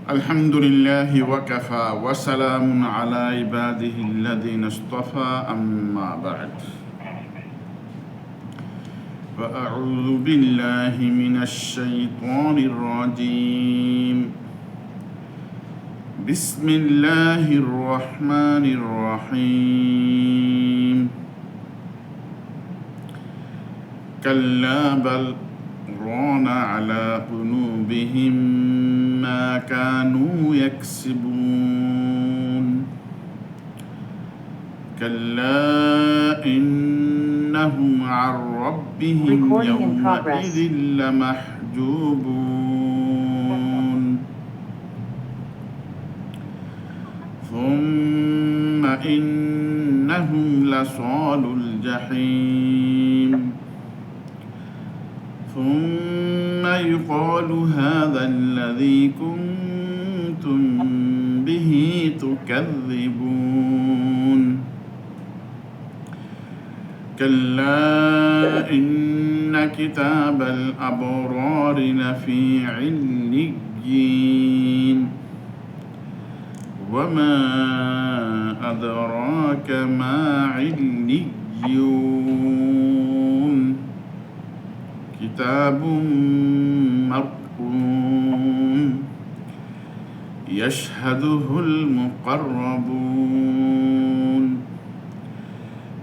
الحمد لله وكفى وسلام على عباده الذين اصطفى أما بعد فأعوذ بالله من الشيطان الرجيم بسم الله الرحمن الرحيم كلا بل ران على قلوبهم ما كانوا يكسبون كلا إنهم عن ربهم يومئذ لمحجوبون ثم إنهم لصالو الجحيم ثم يقال هذا الذي كنتم به تكذبون كلا إن كتاب الأبرار لفي عليين وما أدراك ما عليون كتاب مرقوم يشهده المقربون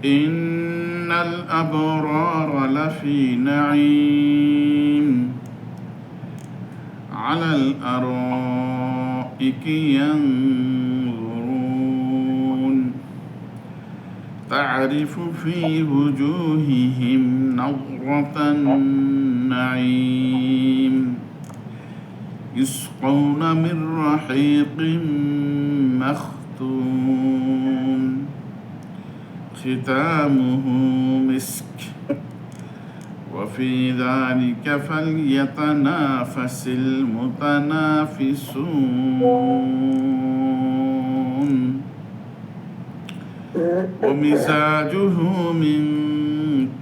إن الأبرار لفي نعيم على الأرائك ينظرون تعرف في وجوههم نظرة النعيم يسقون من رحيق مختوم ختامه مسك وفي ذلك فليتنافس المتنافسون ومزاجه من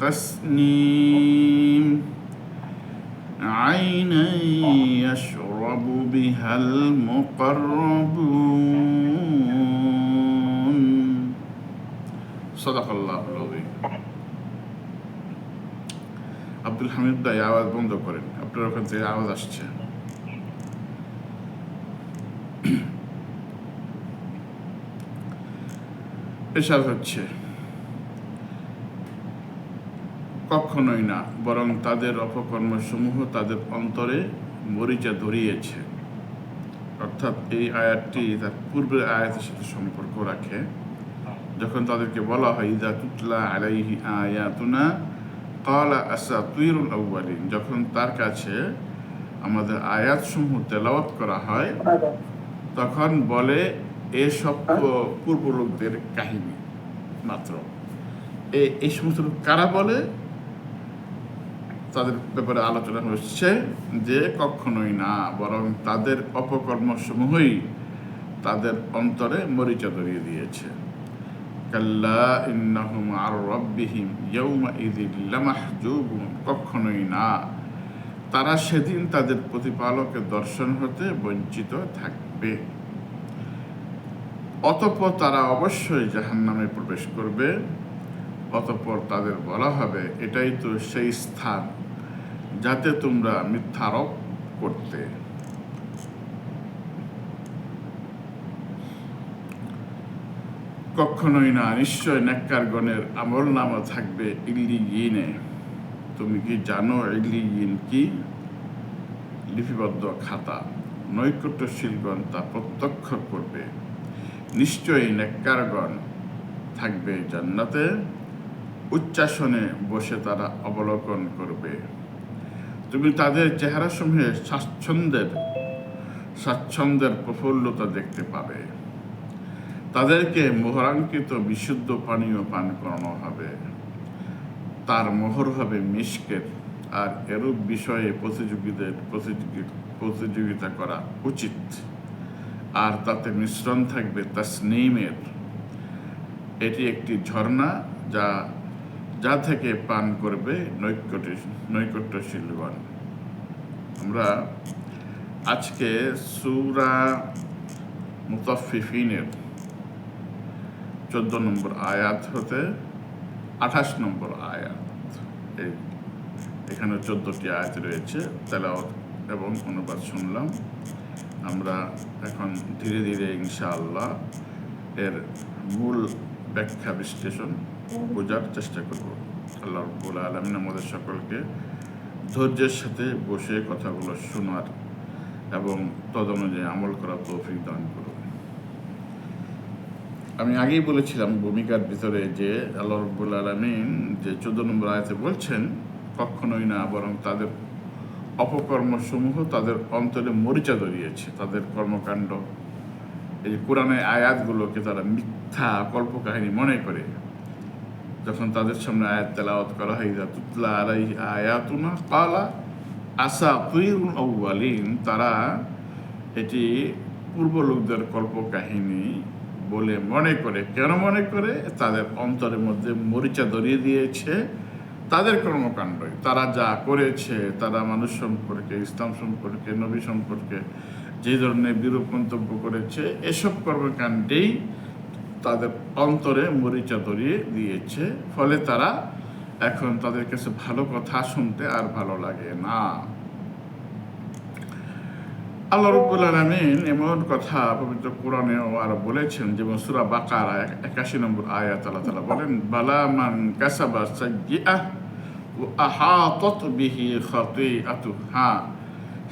تسنيم عينا يشرب بها المقربون صدق الله العظيم আব্দুল হামিদ ভাই আওয়াজ বন্ধ করেন, আপনার ওখান থেকে আওয়াজ আসছে। এসব হচ্ছে কখনোই না, বরং তাদের অপকর্মসমূহ তাদের অন্তরে মরিচা ধরিয়েছে। অর্থাৎ এই আয়াতটি তার পূর্বের আয়াতের সাথে সম্পর্ক রাখে। যখন তাদেরকে বলা হয় ইযা তুতলা আলাইহি আয়াতুনা ক্বালা আসাতিরুল আউয়ালিন, যখন তার কাছে আমাদের আয়াতসমূহ তেলাওয়াত করা হয় তখন বলে এসব পূর্ব লোকদের কাহিনী মাত্র। এই সমস্ত লোক কারা বলে, তাদের ব্যাপারে আলোচনা হচ্ছে যে কখনোই না, বরং তাদের অপকর্মসমূহই তাদের অন্তরে মরিচা ধরিয়ে দিয়েছে। কাল্লা ইন্নাহুম আর রাব্বিহিম ইয়াউমাইযিন লামাহজুবুন, কখনোই না, তারা সেদিন তাদের প্রতিপালকের দর্শন হতে বঞ্চিত থাকবে। অতঃপর তারা অবশ্যই জাহান্নামে প্রবেশ করবে। অতঃপর তাদের বলা হবে এটাই তো সেই স্থান যাতে তোমরা মিথ্যারোপ করতে। কখনোই না, নিশ্চয় নেককারগণের আমলনামা থাকবে ইল্লিয়িনে। তুমি কি জানো ইল্লিয়িন কি? লিপিবদ্ধ খাতা। নৈকট্যশীলগণ তা প্রত্যক্ষ করবে। নিশ্চয়ই নেককারগণ থাকবে জান্নাতে, উচ্চাসনে বসে তারা অবলোকন করবে। তুমি তাদের চেহারাসমূহে স্বাচ্ছন্দ্যের প্রফুল্লতা দেখতে পাবে। তাদেরকে মোহরাঙ্কিত বিশুদ্ধ পানীয় পান করানো হবে, তার মোহর হবে মিশকের। আর এরূপ বিষয়ে প্রতিযোগিতা করা উচিত। আর তাতে মিশ্রণ থাকবে তাসনিমের। এটি একটি ঝর্ণা যা থেকে পান করবে নৈকট্যশীলগণ। আমরা আজকে সূরা মুতাফফিফিনের 14 নম্বর আয়াত হতে 28 নম্বর আয়াত, এখানে 14টি আয়াত রয়েছে, তেলাওয়াত এবং অনুবাদ শুনলাম। আমরা এখন ধীরে ধীরে ইনশাআল্লাহ এর মূল ব্যাখ্যা বিশ্লেষণ বোঝার চেষ্টা করব। আল্লাহ রাব্বুল আলামিন আমাদের সকলকে ধৈর্যের সাথে বসে কথাগুলো শোনার এবং তদনুযায়ী আমল করার তৌফিক দান করুন। আমি আগেই বলেছিলাম ভূমিকার ভিতরে যে আল্লাহ রাব্বুল আলামিন যে 14 নম্বর আয়াতে বলছেন, কখনোই না, বরং তাদের অপকর্মসমূহ তাদের অন্তরে মরিচা ধরিয়েছে। তাদের কর্মকাণ্ড, এই কোরআনের আয়াতগুলোকে তারা মিথ্যা কল্পকাহিনী মনে করে। যখন তাদের সামনে আয়াত তেলাওয়াত করা হয়, তুতলা আলাইহি আয়াতুনা ক্বালা আসাতিরুল আউয়ালিন, তারা এটি পূর্ব লোকদের কল্পকাহিনী বলে মনে করে। কেন মনে করে? তাদের অন্তরের মধ্যে মরিচা ধরিয়ে দিয়েছে তাদের কর্মকাণ্ডই। তারা যা করেছে, তারা মানুষ সম্পর্কে, ইসলাম সম্পর্কে, নবী সম্পর্কে যে ধরনের বিরূপ মন্তব্য করেছে, এসব কর্মকাণ্ডেই তাদের অন্তরে মরিচা ধরিয়ে দিয়েছে। ফলে তারা এখন তাদের কাছে ভালো কথা শুনতে আর ভালো লাগে না। আল্লাহ রাব্বুল আলামিন এমন কথা পবিত্র কোরআনেও আরো বলেছেন, যেমন সূরা বাকারা 81 নম্বর আয়াত আল্লাহ তাআলা বলেন, বালা মান কাসাবা সাইয়্যিআহ ওয়া আহাতাত বিহি খাতিআতুহা,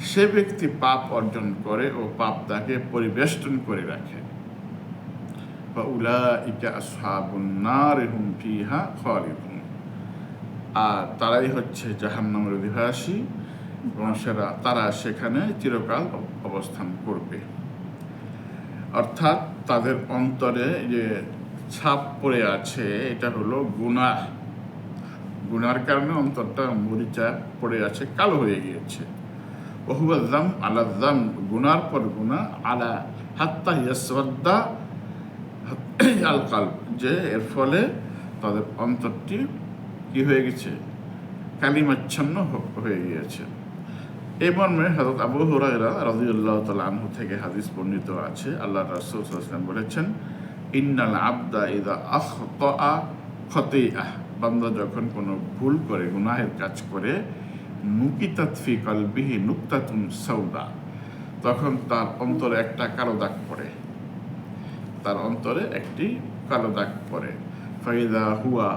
সে ব্যক্তি পাপ অর্জন করে ও পাপ তাকে পরিবেষ্টন করে রাখে। ওয়া উলাইকা আসহাবুন নার হুম ফিহা খালিদুন, আর তারাই হচ্ছে জাহান্নামের অধিবাসী এবং তারা সেখানে চিরকাল অবস্থান করবে। অর্থাৎ তাদের অন্তরে যে ছাপ পড়ে আছে, এটা হলো গুনাহ। গুনার কারণে অন্তরটা মরিচা পড়ে আছে, কালো হয়ে গিয়েছে। ওহুয়া যাম আলা যাম, গুনার পর গুনাহ, আলা হাত্তা ইয়াসওয়াদ্দা আল কালব, যে এর ফলে তাদের অন্তরটি কি হয়ে গেছে? কালিমাচ্ছন্ন হয়ে গিয়েছে। এই মর্মে হযরত আবু হুরায়রা রাদিয়াল্লাহু তাআলা আনহু থেকে হাদিস বর্ণিত আছে, আল্লাহর রাসূল সাল্লাল্লাহু আলাইহি ওয়াসাল্লাম বলেছেন, ইন্নাল আবদা ইযা আখতাআ খাতিআহ, বান্দা যখন কোনো ভুল করে, গুনাহের কাজ করে, নুকিতাত ফি কলবিহি নুকতাতুন সাউদা, তখন তার অন্তরে একটা কালো দাগ পড়ে। তার অন্তরে একটি কালো দাগ পড়ে। ফাইদা হুয়া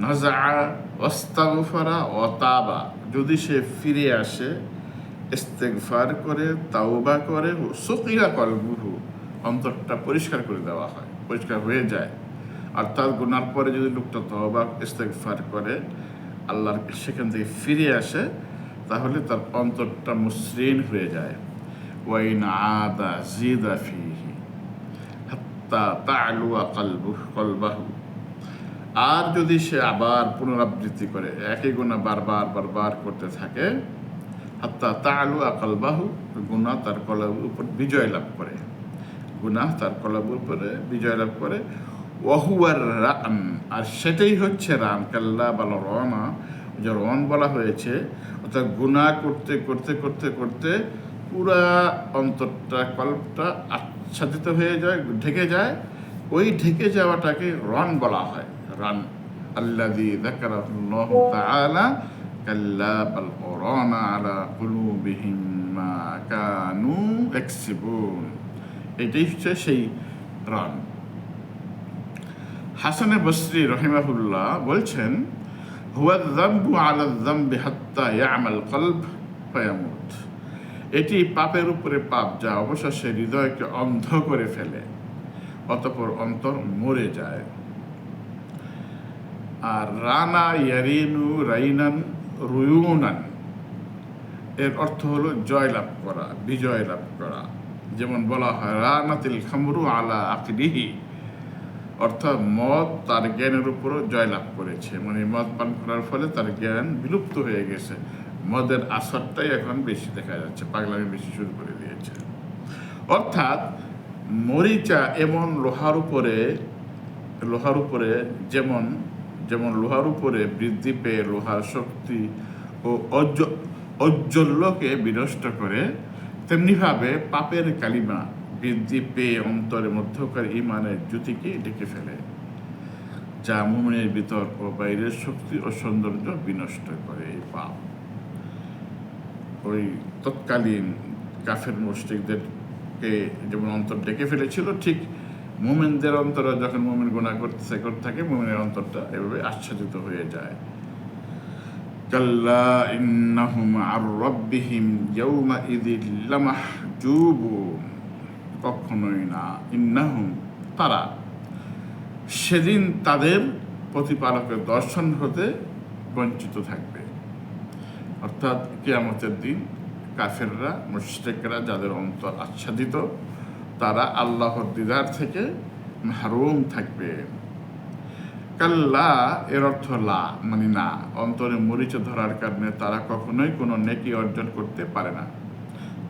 নাযাআ ওয়াস্তাগফারা ওয়া তাবা, যদি সে ফিরে আসে, ইস্তেগফার করে, তাওবা করে, সুকিয়া কলবুহু, অন্তরটা পরিষ্কার করে দেওয়া হয়, পরিষ্কার হয়ে যায়। অর্থাৎ গুনার পরে যদি লোকটা তাওবা ইস্তেগফার করে, আল্লাহর সেখান থেকে ফিরে আসে, তাহলে তার অন্তরটা মসৃণ হয়ে যায়। ওয়াইন আদা জিদা ফিহি হাত্তা তা'লুয়া কলবাহু, আর যদি সে আবার পুনরাবৃত্তি করে, একই গুনাহ বারবার করতে থাকে, হাত্তা তা'লুয়া কলবাহু, গুনাহ তার কলবের উপর বিজয় লাভ করে, গুনাহ তার কলবের উপরে বিজয় লাভ করে। ওয়াহুয়ার রান, আর সেটাই হচ্ছে রান। কাল্লা বাল রনা, যে রন বলা হয়েছে, অর্থাৎ গুনাহ করতে করতে করতে করতে পুরা অন্তরটা, কল্পটা আচ্ছাদিত হয়ে যায়, ঢেকে যায়। ওই ঢেকে যাওয়াটাকে রন বলা হয়, রান। আল্লাযী যাকারাহুল্লাহু তাআলা কাল্লা বাল রানা আলা কুলুবিহিম মা কানু ইয়াকসিবুন, এটাই হচ্ছে সেই রান। হাসানে বসরি রহিমাহুল্লাহ বলছেন, হুয়া যামবু আলা যামবি হাত্তা ইয়ামাল কলব ফায়ামুত, এটি পাপের উপরে পাপ, যা অবশেষে হৃদয়কে অন্ধ করে ফেলে, অতঃপর অন্তর মরে যায়। আর রানা ইয়ারিনু রাইনান রুয়ুনান, এর অর্থ হলো জয়লাভ করা, বিজয় লাভ করা। যেমন বলা হয়, রানাতিল খামরু আলা আকলিহি, অর্থাৎ মদ তার জ্ঞানের উপরও জয়লাভ করেছে। মানে মদ পান করার ফলে তার জ্ঞান বিলুপ্ত হয়ে গেছে, মদের আসরটাই এখন বেশি দেখা যাচ্ছে, পাগলামি বেশি শুরু করে দিয়েছে। অর্থাৎ মরিচা এমন লোহার উপরে যেমন লোহার উপরে বৃদ্ধি পেয়ে লোহার শক্তি ও ঔজ্জ্বল্যকে বিনষ্ট করে, তেমনিভাবে পাপের কালিমা বৃদ্ধি পেয়ে অন্তরের মধ্যকার ইমানের জ্যোতিকে ঢেকে ফেলে, যা মুমিনের ভিতর ও বাইরের শক্তি ও সৌন্দর্য বিনষ্ট করে। এই পাপ ওই তৎকালীন কাফের মুশরিকদেরকে যেমন অন্তর ঢেকে ফেলেছিল, ঠিক মুমিনদের অন্তরে যখন মুমিন গুনাহ করতে থাকে, মুমিনের অন্তরটা এভাবে আচ্ছাদিত হয়ে যায়। কাল্লা ইন্নাহুম আর রাব্বিহিম ইয়াউমাইযিল লামাহজুবুন, কখনোই না। ইন্নাহুম, তারা, সেদিন তাদের প্রতিপালকের দর্শন হতে বঞ্চিত থাকবে। অর্থাৎ কিয়ামতের দিন কাফেররা, মুশরিকরা, যাদের অন্তর আচ্ছাদিত, তারা আল্লাহর দিদার থেকে মাহরুম থাকবে। কাল্লা এর অর্থ লা, মানে না। অন্তরে মরিচা ধরার কারণে তারা কখনোই কোনো নেকি অর্জন করতে পারে না।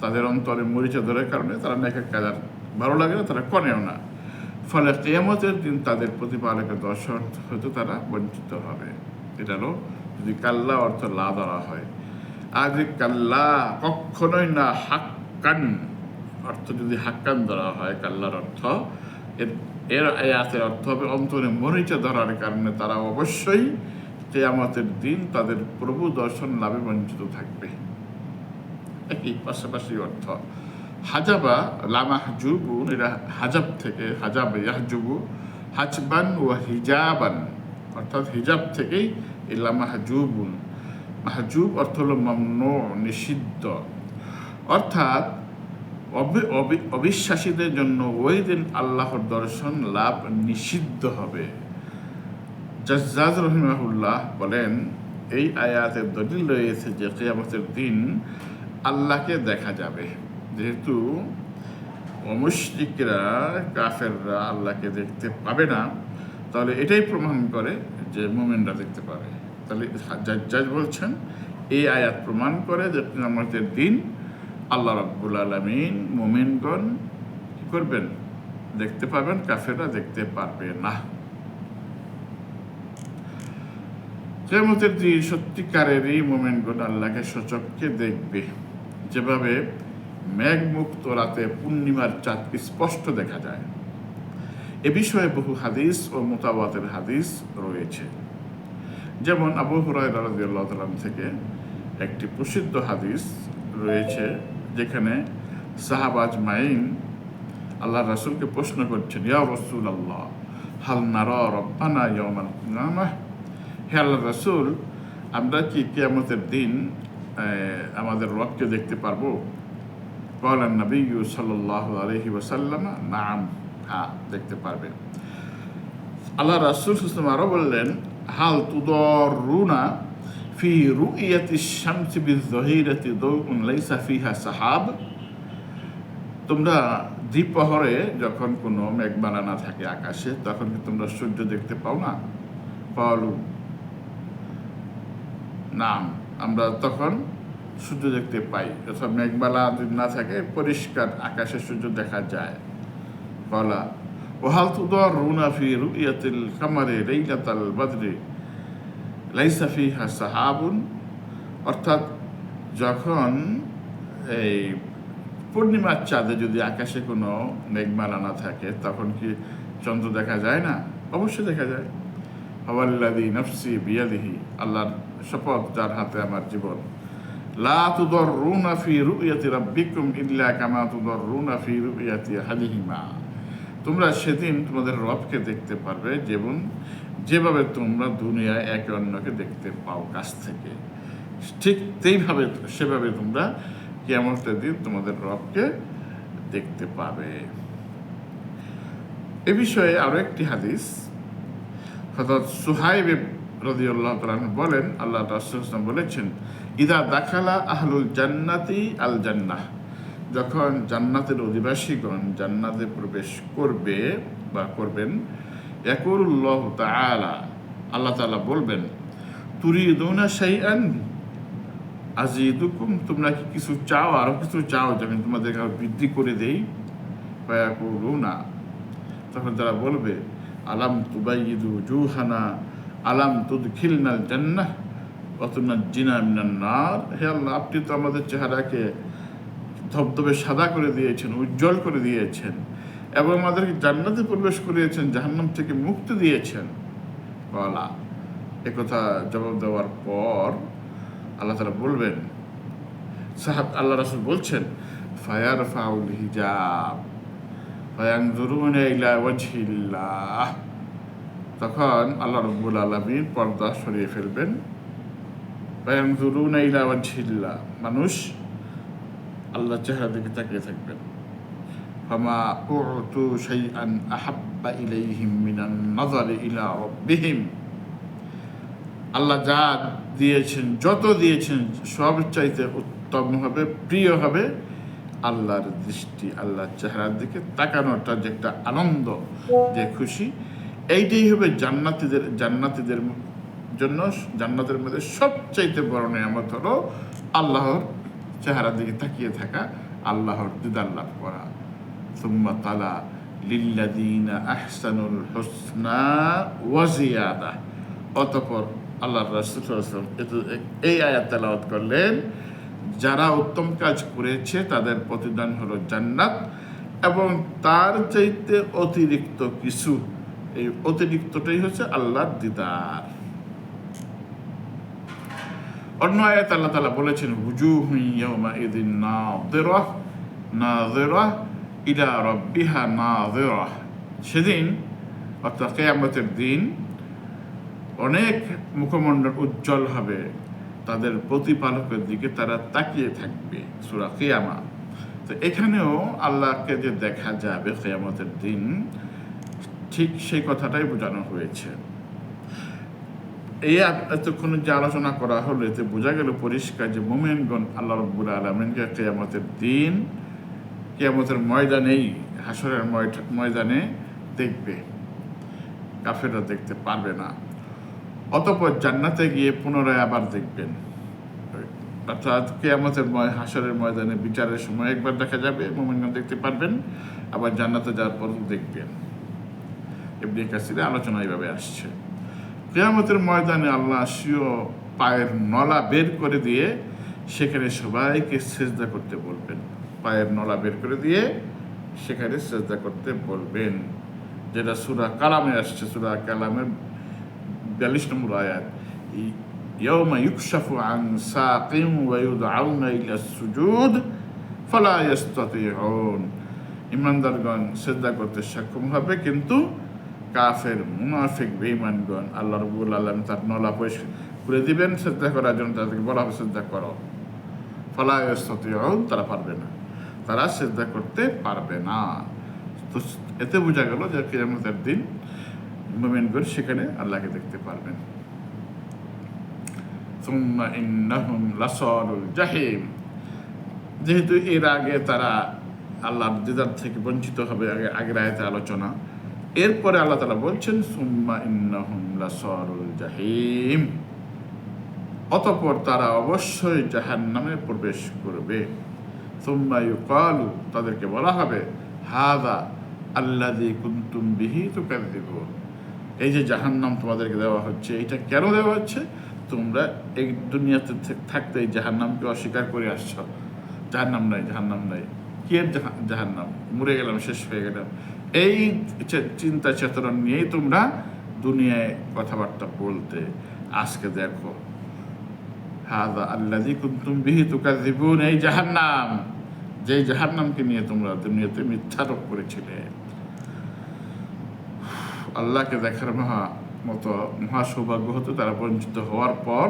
তাদের অন্তরে মরিচা ধরার কারণে তারা নেকের কাজ আর ভালো লাগে না, তারা করেও না। ফলে কিয়ামতের দিন তাদের প্রতিপালকের দর্শন হতে তারা বঞ্চিত হবে। এটা হলো যদি কাল্লা অর্থ লা ধরা হয়। আর যদি কাল্লা কখনোই না, হাক্কান অর্থ যদি হাক্কান ধরা হয়, কাল্লার অর্থ, এর আয়াতের অর্থ হবে অন্তরে মরিচা ধরার কারণে তারা অবশ্যই কিয়ামতের দিন তাদের প্রভু দর্শন লাভে বঞ্চিত থাকবে। একই পাশাপাশি অর্থ। হাজাবা লামাহজুবুন, এটা হাজাব থেকে, হাজাব ইয়াহজুবু, হাজবান ও হিজাবান, অর্থাৎ হিজাব থেকেই এই লামাহজুবুন। মাহজুব অর্থ হলো মামনু, নিষিদ্ধ। অর্থাৎ অবিশ্বাসীদের জন্য ওই দিন আল্লাহর দর্শন লাভ নিষিদ্ধ হবে। জাজ্জাজ রহিমাহুল্লাহ বলেন, এই আয়াতের দলিল রয়েছে যে কিয়ামতের দিন আল্লাহকে দেখা যাবে। যেহেতু মুশরিকরা, কাফেররা আল্লাহকে দেখতে পাবে না, তাহলে এটাই প্রমাণ করে যে মুমিনরা দেখতে পাবে। তাহলে জাজ্জাজ বলছেন এই আয়াত প্রমাণ করে যে কিয়ামতের দিন আল্লাহ রাব্বুল আলামিন মুমিনগণ কি করবেন? দেখতে পাবেন, কাফেররা দেখতে পারবে না। কিয়ামতের দিন সত্যিকারেরই মুমিনগণ আল্লাহকে সচক্ষে দেখবে, যেভাবে মেঘমুক্ত রাতে পূর্ণিমার চাঁদ স্পষ্ট দেখা যায়। এ বিষয়ে বহু হাদিস ও মুতাওয়াতির হাদিস রয়েছে। যেমন আবু হুরায়রা রাদিয়াল্লাহু তাআলা থেকে একটি প্রসিদ্ধ হাদিস রয়েছে, যেখানে সাহাবা আজমাইন আল্লাহ রাসূলকে প্রশ্ন করছেন, ইয়া রাসূলুল্লাহ, হাল নারা রাব্বানা ইয়াওমাল কিয়ামাহ, হে আল্লাহর রাসূল, আমরা কি কিয়ামতের দিন আমাদের রবকে দেখতে পারবো? ক্বালা নবী সাল্লাল্লাহু আলাইহি ওয়াসাল্লাম, নাম, হ্যাঁ, দেখতে পারবে। আল্লাহ রাসূল সাল্লাল্লাহু আলাইহি ওয়াসাল্লাম আরো বললেন, হাল তুদাররুনা ফি রুইয়াতি শামসি বিয-যাহিরাতি দাউউন লাইসা ফিহা সাহাব, তোমরা দ্বিপ্রহরে যখন কোনো মেঘমালা না থাকে আকাশে, তখন কি তোমরা সূর্য দেখতে পাও না? ক্বালু, নাম, আমরা তখন সূর্য দেখতে পাই। অর্থাৎ মেঘমালা যদি না থাকে, পরিষ্কার আকাশে সূর্য দেখা যায়। ক্বালা ওয়াহাল তুদাররুনা ফি রুইয়াতিল কামারি লাইলাতাল বদরি লাইসা ফিহা সাহাবুন, অর্থাৎ যখন এই পূর্ণিমার চাঁদে যদি আকাশে কোনো মেঘমালা না থাকে, তখন কি চন্দ্র দেখা যায় না? অবশ্যই দেখা যায়। ওয়াল্লাযী নাফসি বিয়াদিহি, আল্লাহর শপথ যার হাতে আমার জীবন, লা তুদাররুনা ফি রুইয়াতি রাব্বিকুম ইল্লা কামা তুদাররুনা ফি রুইয়াতি আহাদিহিমা, তোমরা সেদিন তোমাদের রবকে দেখতে পারবে যেভাবে তোমরা দুনিয়ায় একে অন্যকে দেখতে পাও কাছ থেকে, ঠিক সেভাবে তোমরা কিয়ামতের দিন তোমাদের রবকে দেখতে পাবে। এ বিষয়ে আরো একটি হাদিস, হযরত সুহাইব রাদিয়াল্লাহু তাআলা বলেন, আল্লাহ রাসূল বলেছেন, ইদা দাখালা আহলুল জান্নাতি আল জান্নাহ, যখন জান্নাতের অধিবাসীগণ জান্নাতে প্রবেশ করবে বা করবেন, ইয়াকুলুল্লাহু তাআলা, আল্লাহ তাআলা বলবেন, তুরিদুনা শাইআন আজিদুকুম, তোমরা কি কিছু চাও? আরো কিছু চাও যখন তোমাদের বৃদ্ধি করে দেই? ফায়াকুলুনা, তখন তারা বলবে, আলাম তুবাইয়িদু জুহানা আলাম তুদখিলনাল জান্নাহ ওয়া তুনাজ্জিনা মিনান নার, হে আল্লাহ, আপনি তো আমাদের চেহারাকে ধবধবে সাদা করে দিয়েছেন, উজ্জ্বল করে দিয়েছেন এবং আমাদেরকে জান্নাতে প্রবেশ করিয়েছেন, জাহান্নাম থেকে মুক্তি দিয়েছেন। বলা একথা জবাব দেওয়ার পর আল্লাহ তাআলা বলবেন, আল্লাহ রাসূল বলছেন, ফায়ারফাউল হিজাব ফায়ানজুরুনা ইলা ওয়াজহিল্লাহ, তখন আল্লাহ রাব্বুল আলামিন পর্দা সরিয়ে ফেলবেন। ফায়ানজুরুনা ইলা ওয়াজহিল্লাহ, মানুষ আল্লাহর চেহারা দিকে তাকিয়ে থাকবেন। ফামা উতু শাইআন আহাব্বা ইলাইহিম মিনান নাযারি ইলা রাব্বিহিম, আল্লাহ যা দিয়েছেন, যত দিয়েছেন সব চাইতে উত্তম হবে, প্রিয় হবে আল্লাহর দৃষ্টি, আল্লাহর চেহারার দিকে তাকানোটা যে একটা আনন্দ, যে খুশি, এইটাই হবে জান্নাতীদের জন্য জান্নাতের মধ্যে সবচাইতে বড় নিয়ামত হলো আল্লাহর চেহারার দিকে তাকিয়ে থাকা, আল্লাহর দিদার লাভ করা। সুম্মা তালা লিল্লাযীনা আহসানুল হুসনা ওয়া জিয়াদা, অতঃপর আল্লাহর রাসূল সাল্লাল্লাহু আলাইহি ওয়াসাল্লাম এই আয়াত তেলাওয়াত করলেন, যারা উত্তম কাজ করেছে তাদের প্রতিদান হলো জান্নাত এবং তার চাইতে অতিরিক্ত কিছু, এই অতিরিক্তটাই হচ্ছে আল্লাহর দিদার। অন্য আয়াত আল্লাহ তাআলা বলেছেন, উজুহুন ইয়াওমাইযিন নাযিরাহ নাযিরাহ ইলা রাব্বিহা নাযিরাহ, সেদিন অর্থাৎ কিয়ামতের দিন অনেক মুখমণ্ডল উজ্জ্বল হবে, তাদের প্রতিপালকের দিকে তারা তাকিয়ে থাকবে। সূরা কিয়ামা। তো এখানেও আল্লাহকে যে দেখা যাবে কিয়ামতের দিন, ঠিক সেই কথাটাই বোঝানো হয়েছে। এই এতক্ষণ যে আলোচনা করা হলো, এতে বোঝা গেল পরিষ্কার যে মুমিনগণ আল্লাহ রাব্বুল আলামিনকে কিয়ামতের দিন, কিয়ামতের ময়দানেই, হাসরের ময়দানে দেখবে, কাফেররা দেখতে পারবে না। অতঃপর জান্নাতে গিয়ে পুনরায় আবার দেখবেন, অর্থাৎ কিয়ামতের হাসরের ময়দানে বিচারের সময় একবার দেখা যাবে, মুমিনগণ দেখতে পারবেন, আবার জান্নাতে যাওয়ার পর দেখবেন। ইবনে কাসিরে আলোচনা এইভাবে আসছে। কিয়ামতের ময়দানে আল্লাহ স্বীয় পায়ের নলা বের করে দিয়ে সেখানে সবাইকে সিজদা করতে বলবেন, পায়ের নলা বের করে দিয়ে সেখানে সিজদা করতে বলবেন, যেটা সূরা কালামে আসছে। সূরা কালামের 42 নম্বর আয়াত, ইয়াউমা ইউকশাফু আন সাকিন ওয়া ইউদআউনা ইলা সুজুদ ফালা ইস্তাতিউন, ইমানদারগণ সিজদা করতে সক্ষম হবে, কিন্তু কাফের, মুনাফিক, বেঈমানগণ আল্লাহ রাব্বুল আলামিন তার নলা পরিষ্কার করে দিবেন সিজদা করার জন্য, তাদেরকে বলা হবে সিজদা করো, ফালা ইস্তাতিউন, তারা পারবে না, তারা সিজদা করতে পারবে না। তো এতে বোঝা গেল যে কিয়ামতের দিন মুমিনগণ সেখানে আল্লাহকে দেখতে পারবেন। সুম্মা ইন্নাহুম লাসালুল জাহিম, যেহেতু এর আগে তারা আল্লাহর দিদার থেকে বঞ্চিত হবে, আগের আয়াতে আলোচনা, এরপরে আল্লাহ তাআলা বলছেন সুম্মা ইন্নাহুম লাসালুল জাহিম, অতঃপর তারা অবশ্যই জাহান্নামে প্রবেশ করবে। সুম্মা ইউকালু, তাদেরকে বলা হবে, হাযা আল্লাযী কুনতুম বিহি তুকাযযিবুন, এই যে জাহান্নাম তোমাদেরকে দেওয়া হচ্ছে, এটা কেন দেওয়া হচ্ছে? তোমরা এই দুনিয়াতে থাকতে এই জাহান্নামকে অস্বীকার করে আসছো। জাহান্নাম নাই, জাহান্নাম নাই, কি এর জাহান্নাম, মরে গেলাম, শেষ হয়ে গেলাম, এই চিন্তা চেতনা নিয়েই তোমরা দুনিয়ায় কথাবার্তা বলতে। আজকে দেখো, হাযা আল্লাযী কুনতুম বিহি তুকাযযিবুন, এই জাহান্নাম, যে জাহান্নামকে নিয়ে তোমরা দুনিয়াতে মিথ্যারোপ করেছিলে। আল্লাহকে দেখার মহা সৌভাগ্য হতো তারা বঞ্চিত হওয়ার পর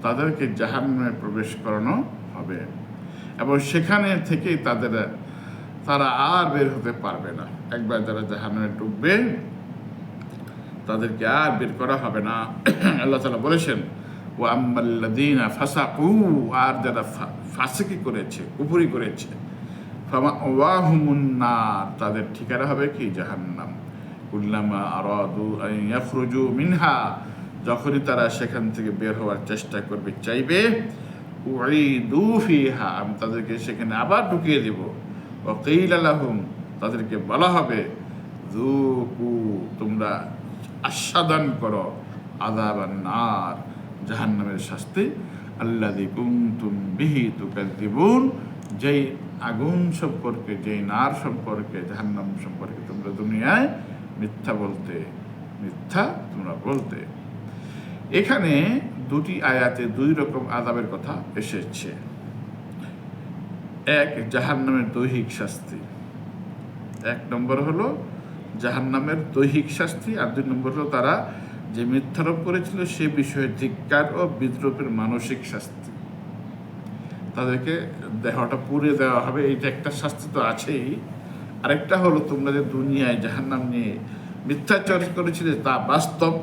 তাদেরকে জাহান্নামে প্রবেশ করানো হবে এবং সেখানে থেকেই তারা আর বের হতে পারবে না। একবার যারা জাহান্নামে ডুববে তাদেরকে আর বের করা হবে না। আল্লাহ তাআলা বলেছেন, ওয়া আম্মাল্লাযীনা ফাসাকু, আর যারা ফাসিকি করেছে, কুফরি করেছে, ফামাওয়াহুমুন নার, তাদের ঠিকানা হবে কি? জাহান্নাম। কুল্লামা আরাদু আন ইয়াখরুজু মিনহা, যখনই তারা সেখান থেকে বের হওয়ার চেষ্টা করবে, চাইবে, উঈদু ফিহা, আমি তাদেরকে সেখানে আবার ঢুকিয়ে দেব। ওয়া কিলা লাহুম, তাদেরকে বলা হবে, যুকু, তোমরা আস্বাদন করো, আযাবান নার, জাহান্নামের শাস্তি, আল্লাযী কুনতুম বিহি তুকাযযিবুন, যেই আগুন সম্পর্কে, যেই নার সম্পর্কে, জাহান্নাম সম্পর্কে তোমরা দুনিয়ায় মিথ্যা তোমরা বলতে। এখানে দুটি আয়াতে দুই রকম আযাবের কথা এসেছে। এক, জাহান্নামের দৈহিক শাস্তি। এক নম্বর হলো জাহান্নামের দৈহিক শাস্তি, আর দুই নম্বর হলো তারা যে মিথ্যারোপ করেছিল সে বিষয়ে ধিক্কার ও বিদ্রুপের মানসিক শাস্তি। তাদেরকে দেহটা পুড়ে দেওয়া হবে, এইটা একটা শাস্তি তো আছেই। আরেকটা হলো তোমরা যে দুনিয়ায় জাহান্নাম নিয়ে মিথ্যাচার করেছিলে তা বাস্তব,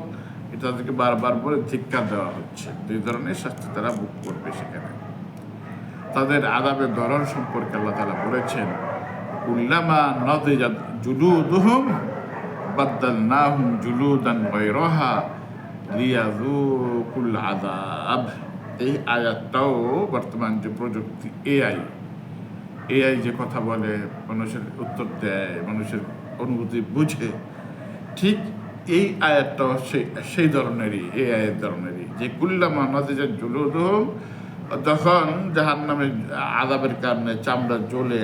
এটা তাদেরকে বারবার বলে ধিক্কার দেওয়া হচ্ছে। দুই ধরনের শাস্তি তারা ভোগ করবে সেখানে। তাদের আযাবের ধরন সম্পর্কে আল্লাহ তাআলা বলেছেন, কুল্লামা নাদিজাত জুলুদুহুম বাদদালনাহুম জুলুদান গায়রাহা লিয়াযুকুল আযাব। এই আয়াতটাও বর্তমান যে প্রযুক্তি এআই যে কথা বলে, মানুষের উত্তর দেয়, মানুষের অনুভূতি বুঝে, ঠিক এই আয়াতটাও সেই ধরনেরই, এআইয়ের ধরনেরই, যে কুল্লামা নাদিজাত জুলুদুহুম, যখন জাহান্নামের আযাবের কারণে চামড়া জ্বলে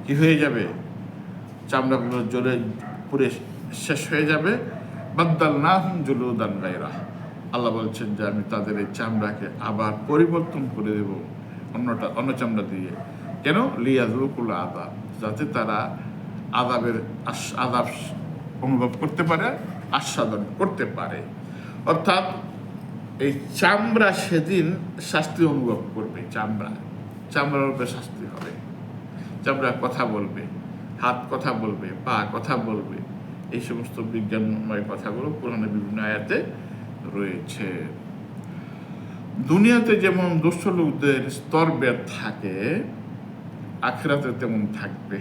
কি হয়ে যাবে, চামড়াগুলো জ্বলে পুড়ে শেষ হয়ে যাবে, বাদদালনাহুম জুলুদান গায়রাহা, আল্লাহ বলছেন যে আমি তাদের এই চামড়াকে আবার পরিবর্তন করে দেব অন্য চামড়া দিয়ে। কেন? লিয়াযুকুল আযাব, যাতে তারা আযাব অনুভব করতে পারে, আস্বাদন করতে পারে। অর্থাৎ এই চামড়া সেদিন শাস্তি অনুভব করবে। চামড়ার উপরে শাস্তি হবে। চামড়া কথা বলবে, হাত কথা বলবে, পা কথা বলবে। এই সমস্ত বিজ্ঞানময় কথাগুলো কোরআনের বিভিন্ন আয়াতে রয়েছে। দুনিয়াতে যেমন দুষ্ট লোকদের স্তরভেদ থাকে, আখিরাতে তেমন থাকবে।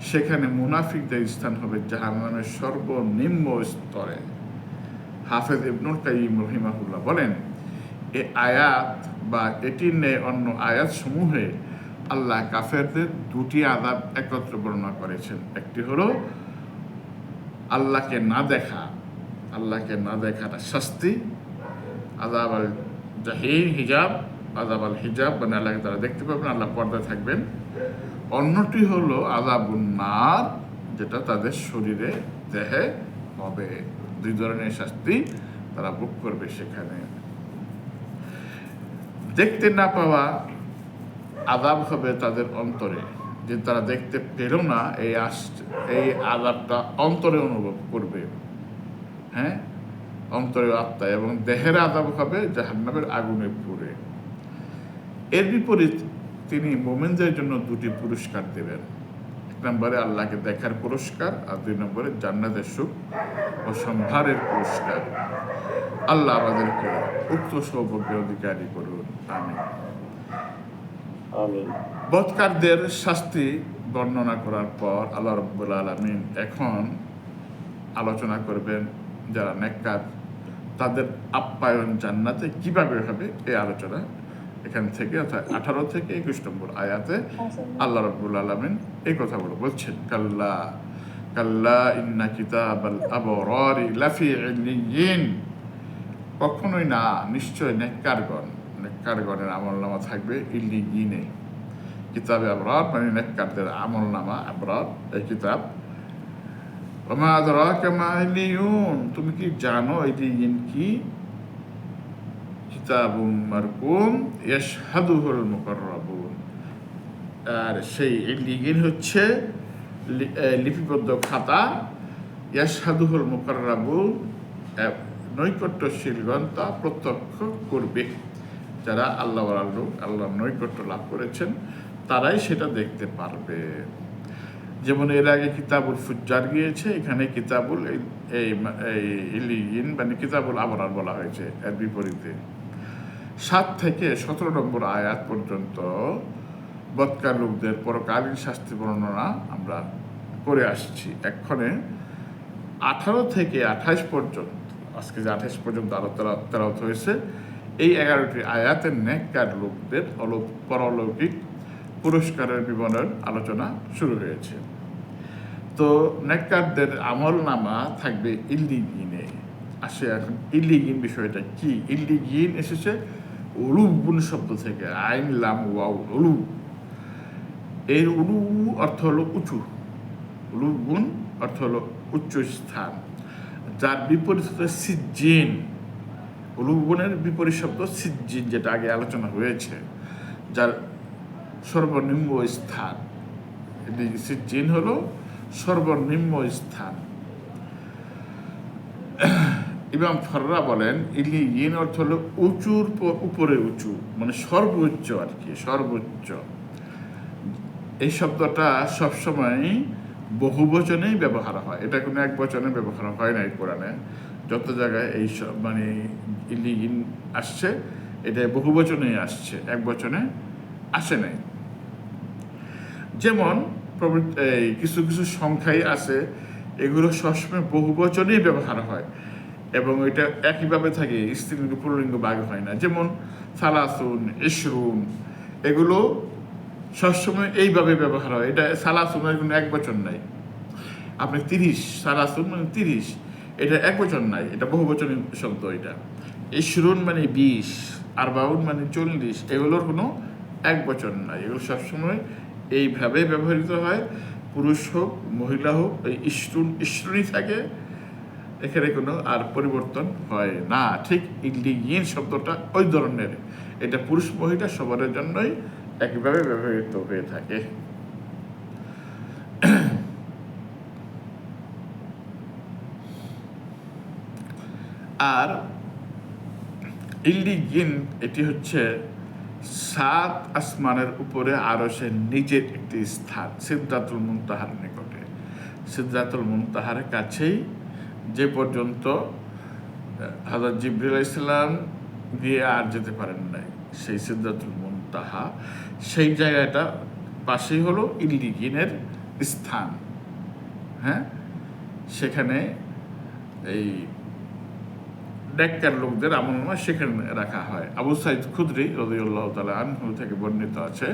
সেখানে মুনাফিকদের স্থান হবে জাহান্নামের সর্বনিম্ন স্তরে। হাফেজ ইবনুল কাইয়িম রাহিমাহুল্লাহ বলেন, এ আয়াত বা এটির ন্যায় অন্য আয়াত সমূহে আল্লাহ কাফেরদের দুটি আযাব একত্র বর্ণনা করেছেন। একটি হলো আল্লাহকে না দেখাটা শাস্তি, আযাব আল জাহিম, আযাব আল হিজাব, মানে আল্লাহকে তারা দেখতে পাবেন, আল্লাহ পর্দায় থাকবেন। অন্যটি হলো আযাবুন নার, যেটা তাদের শরীরে, দেহে হবে। দুই ধরনের শাস্তি তারা ভোগ করবে সেখানে। দেখতে না পাওয়া আযাব হবে তাদের অন্তরে, যে তারা দেখতে পেল না, এই আযাবটা অন্তরে অনুভব করবে, হ্যাঁ, অন্তরে, আত্মায়। এবং দেহের আযাব হবে জাহান্নামের আগুনে পুড়ে। এর বিপরীত তিনি মুমিনদের জন্য দুটি পুরস্কার দেবেন। এক নম্বরে আল্লাহকে দেখার পুরস্কার, আর দুই নম্বরে জান্নাতের সুখ ও সম্ভারের পুরস্কার। আল্লাহ আমাদেরকে উক্ত সৌভাগ্যের অধিকারী করুন, আমিন। বদকারদের শাস্তি বর্ণনা করার পর আল্লাহ রাব্বুল আলামিন এখন আলোচনা করবেন যারা নেককার, তাদের আপ্যায়ন জান্নাতে কিভাবে হবে। এই আলোচনা এখান থেকে, অর্থাৎ 18 থেকে 21 নম্বর আয়াতে আল্লাহ রাব্বুল আলামিন এই কথাগুলো বলছেন। কাল্লা ইন্না কিতাবাল আবরারি লাফি ইল্লিয়িন, কখনোই না, নিশ্চয় নেককারগণের আমলনামা থাকবে ইল্লিয়িনে। কিতাবে আবরার মানে নেককারদের আমলনামা, আবরার এই কিতাব। ওমা আদরাকা মা ইল্লিয়ুন, তুমি কি জানো ইল্লিয়িন কি? কিতাবুম মারকুম ইয়াশহাদুহুল মুকাররাবুন, আর সেই ইল্লিয়িন হচ্ছে লিপিবদ্ধ খাতা। ইয়াশহাদুহুল মুকাররাবুন, নৈকট্যশীলগণ তা প্রত্যক্ষ করবে। যারা আল্লাহর লোক, আল্লাহর নৈকট্য লাভ করেছেন, তারাই সেটা দেখতে পারবে। যেমন এর আগে কিতাবুল ফুজ্জার গিয়েছে, এখানে কিতাবুল ইল্লিয়িন মানে কিতাবুল আবরার বলা হয়েছে। এর বিপরীতে 7 থেকে 17 নম্বর আয়াত পর্যন্ত বদকার লোকদের পরকালীন শাস্তি বর্ণনা আমরা করে আসছি। এক্ষণে 18 থেকে 28 পর্যন্ত, আজকে যে 28 পর্যন্ত আরো তেলাওয়াত হয়েছে, এই 11টি আয়াতের নেককার লোকদের পরলৌকিক পুরস্কারের বিবরণের আলোচনা শুরু হয়েছে। তো নেককারদের আমলনামা থাকবে ইল্লিয়িনে। আসে এখন ইল্লিয়িন বিষয়টা কি। ইল্লিয়িন এসেছে উলুবুন শব্দ থেকে, আইন লাম ওয়াও উলুব। এর উলু অর্থ হলো উঁচু, উলু গুণ অর্থ হলো উচ্চ স্থান, যার বিপরীত হচ্ছে সিজ্জিন। উলু গুণের বিপরীত শব্দ সিজ্জিন, যেটা আগে আলোচনা হয়েছে, যার সর্বনিম্ন স্থান। সিজ্জিন হলো সর্বনিম্ন স্থান। ইমাম ফাররা বলেন ইলিয়িন অর্থ হলো উঁচুর উপরে উঁচু, মানে সর্বোচ্চ আর কি, সর্বোচ্চ। এই শব্দটা সবসময় বহুবচনেই ব্যবহার হয়, এটা কোনো এক বচনে ব্যবহার হয় না এই কোরআনে। যত জায়গায় এই সব মানে ইলিয়িন আসছে, এটা বহুবচনেই আসছে, এক বচনে আসে নাই। যেমন এই কিছু কিছু সংখ্যাই আছে, এগুলো সবসময় বহুবচনেই ব্যবহার হয় এবং এটা একইভাবে থাকে, স্ত্রীলিঙ্গ পুরলিঙ্গ ভাগ হয় না। যেমন সালাসুন, ইশরুন, এগুলো সবসময় এইভাবে ব্যবহার হয়। এটা সালাসুনের কোনো এক বচন নাই। আপনি 30, সালাসুন মানে 30, এটা এক বচন নাই, এটা বহুবচন শব্দ। এটা ইশরুন মানে 20, আরবাউন মানে 40, এগুলোর কোনো এক বচন নাই। এগুলো সবসময় এইভাবে ব্যবহৃত হয়, পুরুষ হোক মহিলা হোক, এই ইশরুন ইশরুনই থাকে, এখানে কোনো আর পরিবর্তন হয় না। ঠিক ইলিয়িন শব্দটা ওই ধরনের, এটা পুরুষ মহিলা সবার জন্যই একইভাবে ব্যবহৃত হয়ে থাকে। আর ইলিয়িন এটি হচ্ছে 7 আসমানের উপরে আরশের নিচের একটি স্থান, সিদরাতুল মুনতাহার নিকটে। সিদরাতুল মুনতাহার কাছেই যে পর্যন্ত হযরত জিবরিল আলাইহিস সালাম গিয়ে আর যেতে পারেন নাই, সেই সিদরাতুল মুনতাহা, সেই জায়গাটা পাশেই হলো ইলিয়িনের স্থান। হ্যাঁ, সেখানে এই নেককার লোকদের আমলনামা সেখানে রাখা হয়। আবু সাঈদ খুদরি রাদিয়াল্লাহু তাআলা আনহু থেকে বর্ণিত আছে,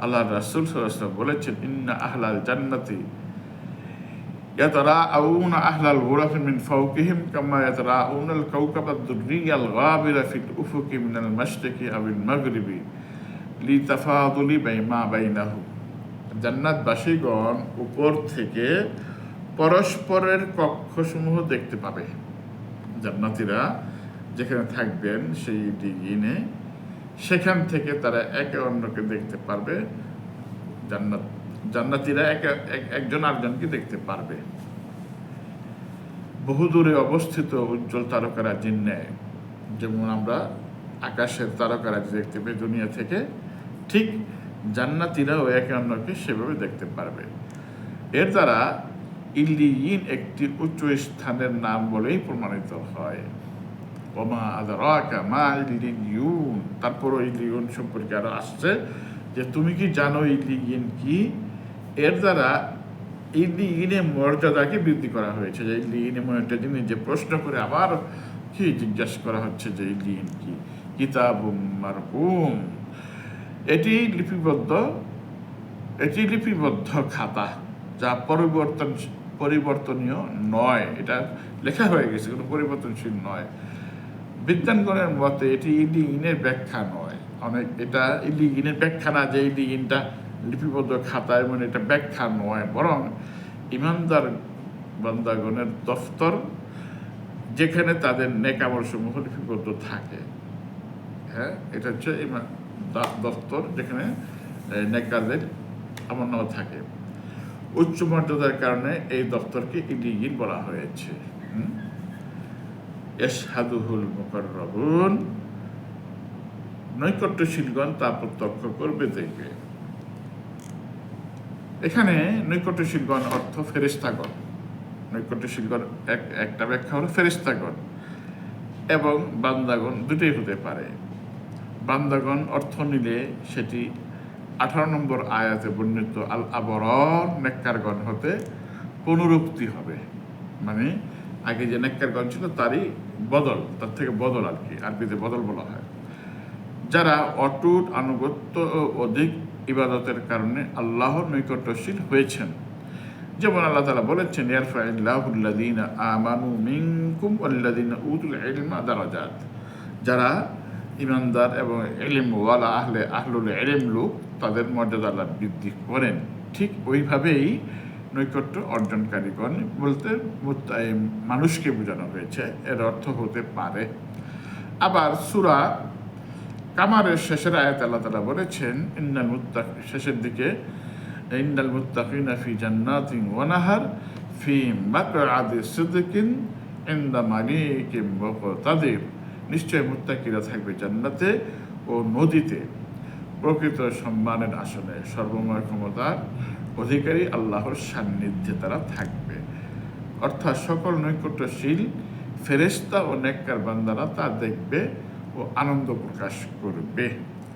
আল্লাহর রাসূল সাল্লাল্লাহু আলাইহি ওয়াসাল্লাম বলেছেন, ইন্না আহলাল জান্নাতি ইয়াতারাআউনা আহলাল গুরাফি মিন ফাওকিহিম কামা ইয়াতারাআউনাল কাওকাবাদ দুররিয়াল গাবিরা ফিল উফুকি মিনাল মাশরিকি আবিল মাগরিবি লিতাফাদুলি মা বাইনাহুম। জান্নাতবাসীগণ উপর থেকে পরস্পরের কক্ষসমূহ দেখতে পাবে। জান্নাতীরা যেখানে থাকবেন সেই ইলিয়িনে, সেখান থেকে তারা একে অন্যকে দেখতে পারবে। জান্নাতীরা একজন আরেকজনকে দেখতে পারবে। বহুদূরে অবস্থিত উজ্জ্বল তারকারাজির ন্যায়, যেমন আমরা আকাশের তারকারাজি দেখতে পাই দুনিয়া থেকে, ঠিক জান্নাতীরাও একে অন্যকে সেভাবে দেখতে পারবে। এর দ্বারা ইলিয়িন একটি উচ্চ স্থানের নাম বলেই প্রমাণিত হয়। ওমা আদরাকা মা ইলিয়িন, তারপরও ইলিয়িন সম্পর্কে আরো আসছে যে তুমি কি জানো ইলিয়িন কি। এর দ্বারা ইলিয়িনের মর্যাদাকে বৃদ্ধি করা হয়েছে, যে ইলিয়িনের মর্যাদা নিয়ে যে প্রশ্ন করে আবার কি জিজ্ঞাসা করা হচ্ছে যে ইলিয়িন কি। কিতাবুম মারকুম, এটি লিপিবদ্ধ খাতা, যা পরিবর্তনীয় নয়। এটা লেখা হয়ে গেছে, কোনো পরিবর্তনশীল নয়। বিজ্ঞানগণের মতে এটি ইলিয়িনের ব্যাখ্যা নয়, এটা ইলিয়িনের ব্যাখ্যা না যে ইলিয়িনটা লিপিবদ্ধ খাতায়, মানে এটা ব্যাখ্যা নয়, বরং ইমানদার বান্দাগণের দফতর, যেখানে তাদের নেক আমলসমূহ লিপিবদ্ধ থাকে। হ্যাঁ, এটা হচ্ছে দফতর, যেখানে নেককারদের আমলনামা থাকে। উচ্চ মর্যাদার কারণে এই দফতরকে ইলিয়িন বলা হয়েছে। ইয়াশহাদুহুল মুকাররাবুন, নৈকট্যশীলগণ তা প্রত্যক্ষ করবে, দেখবে। এখানে নৈকট্যশীলগণ অর্থ ফেরেশতাগণ। নৈকট্যশীলগণ একটা ব্যাখ্যা হলো ফেরেশতাগণ, এবং বান্দাগণ দুটোই হতে পারে। বান্দাগণ অর্থ নিলে সেটি 18 নম্বর আয়াতে বর্ণিত আল আবরার নেককারগণ হতে পুনরুক্তি হবে, মানে আগে যে নেককারগণ ছিল তারই বদল, তার থেকে বদল আর কি, আরবিতে বদল বলা হয়। যারা অটুট আনুগত্য ও অধিক ইবাদতের কারণে আল্লাহর নৈকট্যশীল হয়েছেন। যেমন আল্লাহ তাআলা বলেছেন, ইয়ারফাইল্লাহুল্লাযীনা আমানু মিনকুম ওয়াল্লাযীনা উতুল ইলমা দারাজাত, যারা ইমানদার এবং এলিমওয়ালা আহলুল এলিম লোক তাদের মর্যাদা আল্লাহ বৃদ্ধি করেন। ঠিক ওইভাবেই নৈকট্য অর্জনকারীগণ বলতে মানুষকে বোঝানো হয়েছে, এর অর্থ হতে পারে। আবার সূরা কামারের শেষের আয়াত আল্লাহ তাআলা বলেছেন শেষের দিকে, ইন্নাল মুত্তাকিনা ফি জান্নাতিন ওয়া নাহার ফি মাকআদি সিদকিন ইনদা মালিকিন মুকতাদির। নিশ্চয় মুত্তাকিরা থাকবে জান্নাতে ও নদীতে প্রকৃত সম্মানের আসনে, সর্বময় ক্ষমতার অধিকারী আল্লাহর সান্নিধ্যে তারা থাকবে। অর্থাৎ সকল নৈকট্যশীল ফেরেশতা ও নেককার বান্দারা তা দেখবে ও আনন্দ প্রকাশ করবে।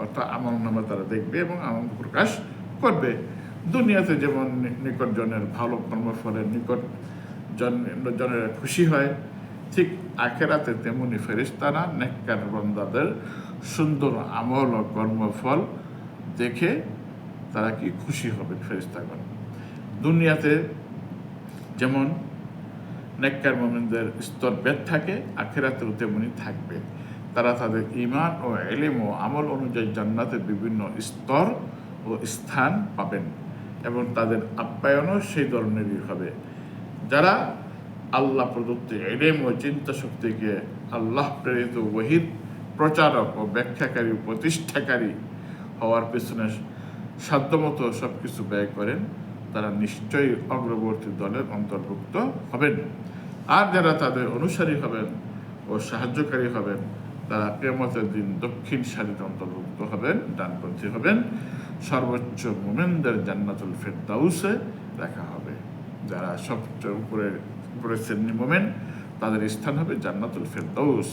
অর্থাৎ আমলনামা তারা দেখবে এবং আনন্দ প্রকাশ করবে। দুনিয়াতে যেমন নিকটজনের ভালো কর্মফলের জনের খুশি হয়, ঠিক আখেরাতে তেমনি ফেরেশতারা নেককার বান্দাদের সুন্দর আমল ও কর্মফল দেখে তারা কি খুশি হবে ফেরেশতাগণ। দুনিয়াতে যেমন নেককার মুমিনদের স্তর ভেদ থাকে, আখেরাতেও তেমনি থাকবে। তারা তাদের ঈমান ও ইলম ও আমল অনুযায়ী জান্নাতের বিভিন্ন স্তর ও স্থান পাবেন এবং তাদের আপ্যায়নও সেই ধরনেরই হবে। যারা আল্লাহ প্রদত্ত ইলম ও চিন্তা শক্তিকে আল্লাহ প্রেরিত ওহীর প্রচারক ও ব্যাখ্যাকারী ও প্রতিষ্ঠাকারী হওয়ার পেছনে সাধ্যমতো সব কিছু ব্যয় করেন, তারা নিশ্চয়ই অগ্রবর্তী দলের অন্তর্ভুক্ত হবেন। আর যারা তাদের অনুসারী হবেন ও সাহায্যকারী হবেন, তারা কিয়ামতের দিন দক্ষিণ সারিতে অন্তর্ভুক্ত হবেন, ডানপন্থী হবেন। সর্বোচ্চ মুমিনদের জান্নাতুল ফেরদাউসে রাখা হবে। যারা সবচেয়ে উপরের শ্রেণীর মুমিন, তাদের স্থান হবে জান্নাতুল ফেরদাউস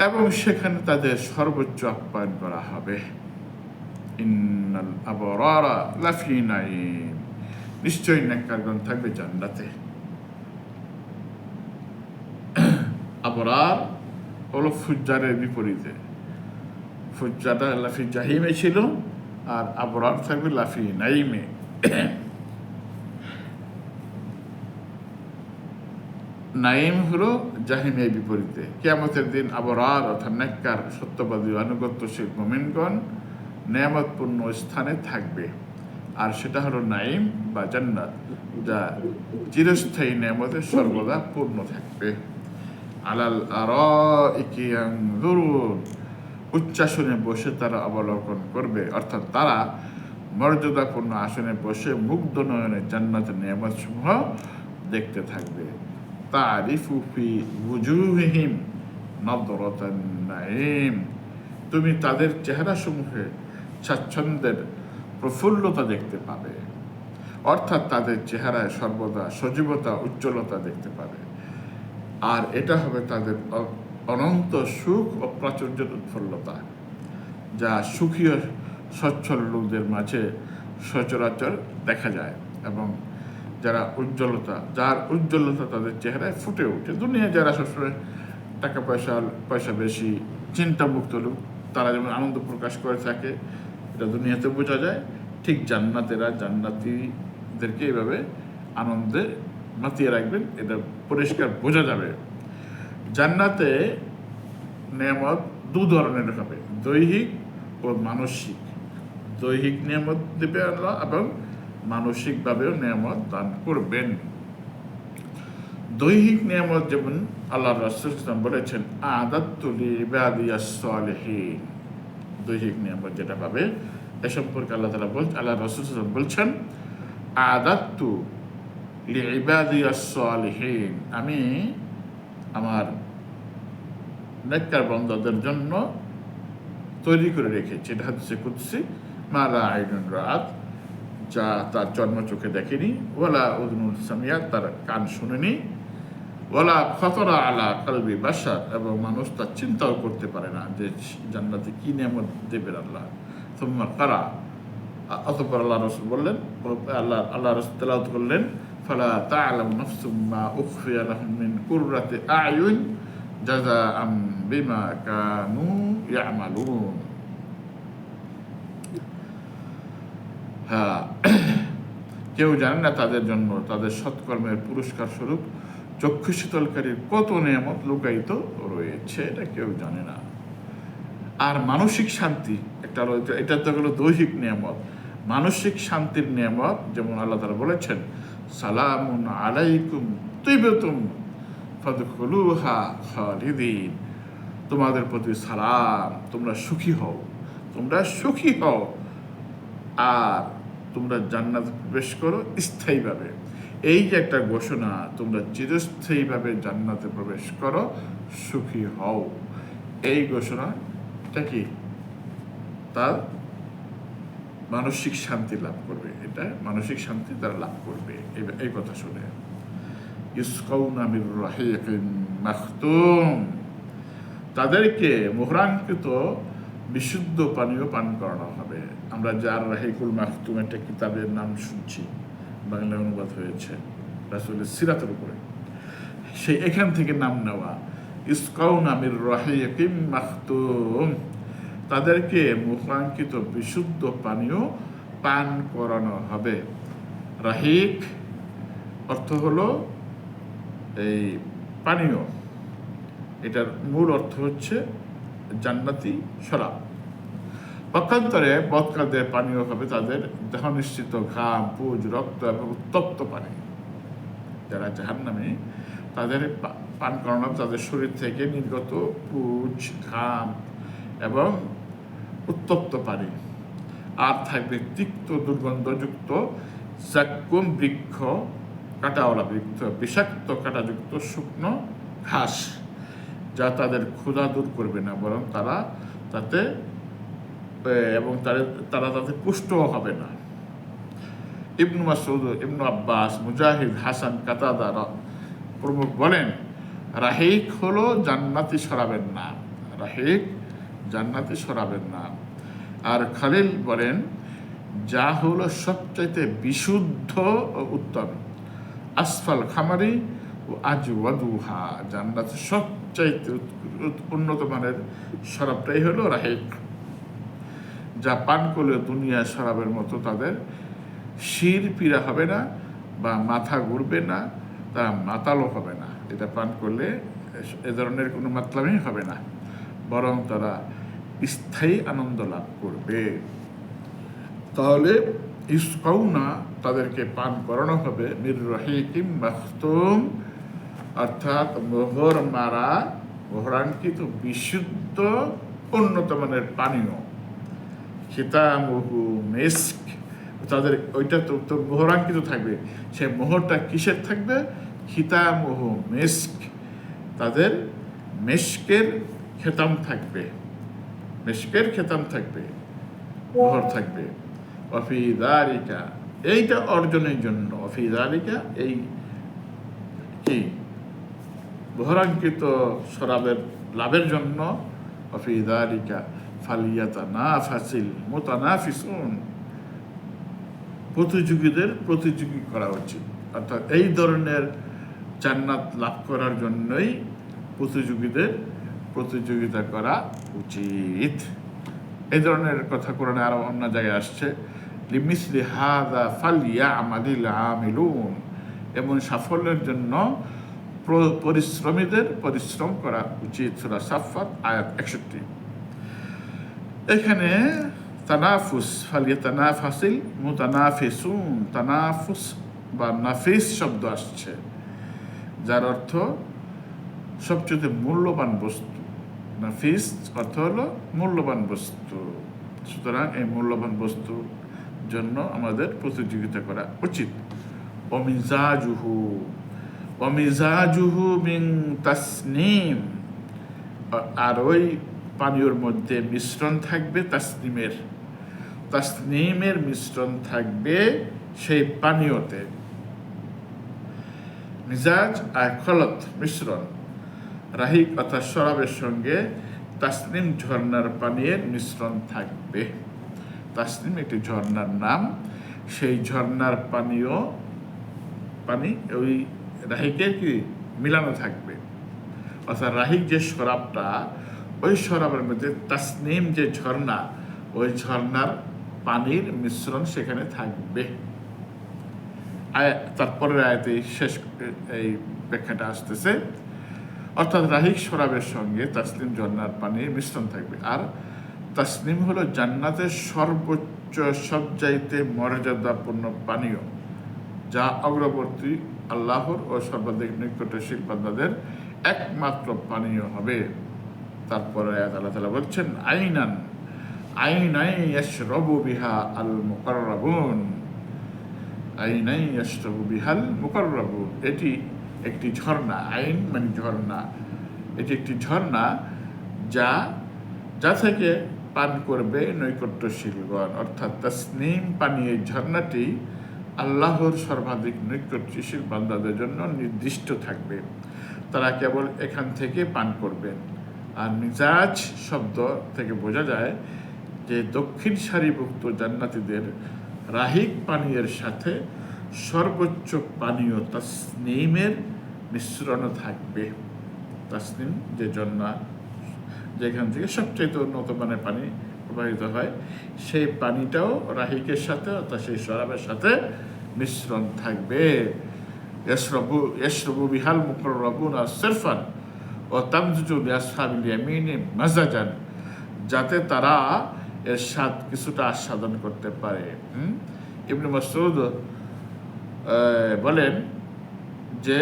এবং সেখানে তাদের সর্বোচ্চ আপ্যায়ন করা হবে। ইন্নাল আবরারা লাফি নাঈম, নিশ্চয়ই নেককারগণ থাকবে জান্নাতে। আবরার হলো ফুজ্জারের বিপরীতে। ফুজ্জাররা লাফি জাহিমে ছিল আর আবরার থাকবে লাফি নাঈমে। নাঈম হলো জাহিমের বিপরীতে। কিয়ামতের দিন আবরার অর্থাৎ নেককার সত্যবাদী আনুগত্যশীল মুমিনগণ নেয়ামতপূর্ণ স্থানে থাকবে, আর সেটা হলো নাঈম বা জান্নাত, যা চিরস্থায়ী নেয়ামতে সর্বদা পূর্ণ থাকবে। আলাল আরাইকি ইয়ানজুরুন, উচ্চাসনে বসে তারা অবলোকন করবে, অর্থাৎ তারা মর্যাদাপূর্ণ আসনে বসে মুগ্ধ নয়নে জান্নাতের নেয়ামতসমূহ দেখতে থাকবে। তারিফু ফি ওয়ুজুহিহিম নাদরাতান নাঈম, তুমি তাদের চেহারাসমূহে স্বাচ্ছন্দ্যের প্রফুল্লতা দেখতে পাবে। অর্থাৎ তাদের চেহারায় সর্বদা সজীবতা, উজ্জ্বলতা দেখতে পাবে। আর এটা হবে তাদের অনন্ত সুখ ও প্রাচুর্যের উৎফুল্লতা, যা সুখী ও সচ্ছল লোকদের মাঝে সচরাচর দেখা যায় এবং যার উজ্জ্বলতা তাদের চেহারায় ফুটে ওঠে। দুনিয়া যারা সবসময় টাকা পয়সা বেশি, চিন্তামুক্ত লোক, তারা যেমন আনন্দ প্রকাশ করে থাকে, এটা দুনিয়াতে বোঝা যায়। ঠিক জান্নাতীদেরকে এভাবে আনন্দে মাতিয়ে রাখবেন, এটা পরিষ্কার বোঝা যাবে। জান্নাতে নেয়ামত দু ধরনের হবে, দৈহিক ও মানসিক। দৈহিক নিয়ামত দেবে আল্লাহ এবং মানসিকভাবেও নিয়ামত দান করবেন। দৈহিক নিয়ামত যেমন আল্লাহ রাসূল বলেছেন, আ'দাতু লিইবাদিয়াস সালিহিন, দৈহিক নিয়ামত যেটা পাবে এ সম্পর্কে আল্লাহ রাসূল বলছেন, আ'দাতু লিইবাদিয়াস সালিহিন, আমি আমার নেককার বান্দাদের জন্য তৈরি করে রেখেছি। এটা হাদিসে কুদসি, মা লা আইনুন রাআত, যা তার জন্ম চোখে দেখেনি, ওয়ালা উযুনুন সামিআত, তার কান শুনেনি, ওয়ালা খাতারা আলা কলবি বাশার, এবং মানুষ তার চিন্তাও করতে পারে না যে জান্নাতে কি নিয়ামত দেবেন আল্লাহ। সুম্মা কারা, অতঃপর আল্লাহ রাসূল বললেন, আল্লাহ রাসূল তেলাওয়াত করলেন, ফালা তা'লামু নাফসুম মা উখফিয়া লাহুম মিন কুররাতি আ'য়ুন জাযাআম বিমা কানু ইয়া'মালুন। হ্যাঁ, কেউ জানে না তাদের জন্য তাদের সৎকর্মের পুরস্কার স্বরূপ চক্ষু শীতলকারীর কত নিয়ামত লুকায়িত রয়েছে, এটা কেউ জানে না। আর মানসিক শান্তি একটা হলো, এটা তো হলো দৈহিক নিয়ামত। মানসিক শান্তির নিয়ামত যেমন আল্লাহ তাআলা বলেছেন, সালামুন আলাইকুম তিবতুম ফাদখুলুহা খালিদিন, তোমাদের প্রতি সালাম, তোমরা সুখী হও, তোমরা সুখী হও, আর তোমরা জান্নাতে প্রবেশ করো স্থায়ীভাবে। এই যে একটা ঘোষণা, তোমরা চিরস্থায়ীভাবে জান্নাতে প্রবেশ করো, সুখী হও, এই ঘোষণাটা কি তার মানসিক শান্তি লাভ করবে, এটা মানসিক শান্তি তারা লাভ করবে এই কথা শুনে। ইসকাউনা মির রাহিকিন মাখতুম, তাদেরকে মোহরাঙ্কিত বিশুদ্ধ পানীয় পান করানো হবে। আমরা যার রাহিকুল মাখতুম একটা কিতাবের নাম শুনছি, বাংলা অনুবাদ হয়েছে রাসূলের সিরাতের উপরে, সেই এখান থেকে নাম নেওয়া। ইসকাউনা মির রাহিকিন মাখতুম, তাদেরকে মুখাঙ্কিত বিশুদ্ধ পানীয় পান করানো হবে। রাহিক অর্থ হলো এই পানীয়, এটার মূল অর্থ হচ্ছে জান্নাতি শরাব। পক্ষান্তরে বদকারদের পানীয় হবে তাদের দেহনিশ্চিত ঘাম, পুজ, রক্ত এবং উত্তপ্ত পানি। যারা জাহান্নামী তাদের পান করানো হবে তাদের শরীর থেকে নির্গত পুজ, ঘাম এবং উত্তপ্ত পানি। আর থাকবে তিক্ত দুর্গন্ধযুক্ত জাক্কুম বৃক্ষ, কাঁটাওয়ালা বৃক্ষ, বিষাক্ত কাঁটাযুক্ত শুকনো ঘাস, যা তাদের ক্ষুধা দূর করবে না, বরং তারা তাতে পুষ্টও হবে না। ইবনু মাসউদ, ইবনু আব্বাস, মুজাহিদ, হাসান, কাতাদা প্রমুখ বলেন, রাহিক হলো জান্নাতি শরাবের নাম। রাহিক জান্নাতি শরাবের নাম। আর খালিল বলেন, যা হলো সবচাইতে বিশুদ্ধ ও উত্তম। আসফাল খামারি ও আজওয়াদুহা, জান্নাতের সবচাইতে উন্নত মানের শরাবটাই হলো রাহিক, যা পান করলে দুনিয়া শরাবের মতো তাদের শির পীড়া হবে না বা মাথা ঘুরবে না, তারা মাতালও হবে না। এটা পান করলে এ ধরনের কোনো মাতলামি হবে না, বরং তারা স্থায়ী আনন্দ লাভ করবে। তাহলে ইসকাউনা, তাদেরকে পান করানো হবে মির রাহিকিম মাখতুম, অর্থাৎ মোহর মারা, মোহরাঙ্কিত বিশুদ্ধ উন্নত মানের পানীয়। খিতামুহু মিস্ক, তাদের ওইটা তো মোহরাঙ্কিত থাকবে, সে মোহরটা কিসের থাকবে? খিতামুহু মিস্ক, তাদের মেশকের খেতাম থাকবে, মেশকের খেতাম থাকবে, মোহর থাকবে। অফি যালিকা, এইটা অর্জনের জন্য, অফি যালিকা এই কি মোহরাঙ্কিত শরাবের লাভের জন্য, অফি যালিকা ফালিয়াতানাফাসিল মুতানাফিসুন, প্রতিযোগীদের প্রতিযোগী করা উচিত। অর্থাৎ এই ধরনের জান্নাত লাভ করার জন্যই প্রতিযোগীদের প্রতিযোগিতা করা উচিত। এই ধরনের কথা কোরআনে আরো অন্য জায়গায় আসছে, লিমিসলি হাযা ফালইয়ামালিল আমিলুন, এবং সাফল্যের জন্য পরিশ্রমীদের পরিশ্রম করা উচিত। সূরা সাফফাত আয়াত 61। এখানে তানাফুস, ফালিয়াতানাফাসিল মুতানাফিসুন, তানাফুস বা নাফিস শব্দ আসছে, যার অর্থ সবচেয়ে মূল্যবান বস্তু। নাফিস অর্থ হলো মূল্যবান বস্তু। সুতরাং এই মূল্যবান বস্তুর জন্য আমাদের প্রতিযোগিতা করা উচিত। অমিজাজুহু, অমিজাজুহু মিন তাসনিম, আর ওই পানীয়র মধ্যে মিশ্রণ থাকবে তাসনিমের, তাসনিমের মিশ্রণ থাকবে সেই পানীয়তে। মিজাজ আর খলত মিশ্রণ, রাহিক অর্থাৎ শরাবের সঙ্গে তাসনিম ঝর্ণার পানীয়ের মিশ্রণ থাকবে। তাসনিম একটি ঝর্ণার নাম, সেই ঝর্ণার পানি ওই রাহিকের কি মিলানো থাকবে। অর্থাৎ রাহিক যে শরাবটা, ওই শরাবের মধ্যে তাসনিম যে ঝর্ণা, ওই ঝর্ণার পানির মিশ্রণ সেখানে থাকবে। তারপরের আয়াতে শেষ এই ব্যাখ্যাটা আসতেছে, অর্থাৎ রাহিক শরাবের সঙ্গে তাসনিম ঝর্ণার পানির মিশ্রণ থাকবে। আর তাসনিম হলো জান্নাতের সর্বোচ্চ সবচাইতে মর্যাদাপূর্ণ পানীয়, যা অগ্রবর্তী আল্লাহর ও সর্বাধিক নিকটশীল বান্দাদের একমাত্র পানীয় হবে। তারপরে আল্লাহ তাআলা বলছেন আইনান আইনাই ইয়াশরাবু বিহা আল মুকাররাবুন, আইনাই ইয়াশরাবু বিহাল মুকাররাবুন। এটি একটি ঝর্ণা, আইন মানে ঝর্ণা, এটি একটি ঝর্ণা যা যা থেকে পান করবে নৈকট্যশীলগণ, অর্থাৎ তাসনিম পানীয় ঝর্ণাটি আল্লাহর সর্বাধিক নৈকট্যশীল বান্দাদের জন্য নির্দিষ্ট থাকবে। তারা কেবল এখান থেকে পান করবেন। আর মিজাজ শব্দ থেকে বোঝা যায় যে দক্ষিণ সারিভুক্ত জান্নাতীদের রাহিক পানীয়ের সাথে সর্বোচ্চ পানীয় তাসনিমের মিশ্রণ থাকবে। তাসনিম যে ঝর্ণা, যেখান থেকে সবচেয়ে উন্নত মানের পানি প্রবাহিত হয়, সেই পানিটাও রাহিকের সাথে অর্থাৎ সেই শরাবের সাথে মিশ্রণ থাকবে। ইয়াশরাবু বিহাল মুকাররাবুনা সিরফান ও তামজুজু লিআসহাবিল ইয়ামিন মাজাজান, যাতে তারা এর স্বাদ কিছুটা আস্বাদন করতে পারে। ইবনে মাসউদ বলেন যে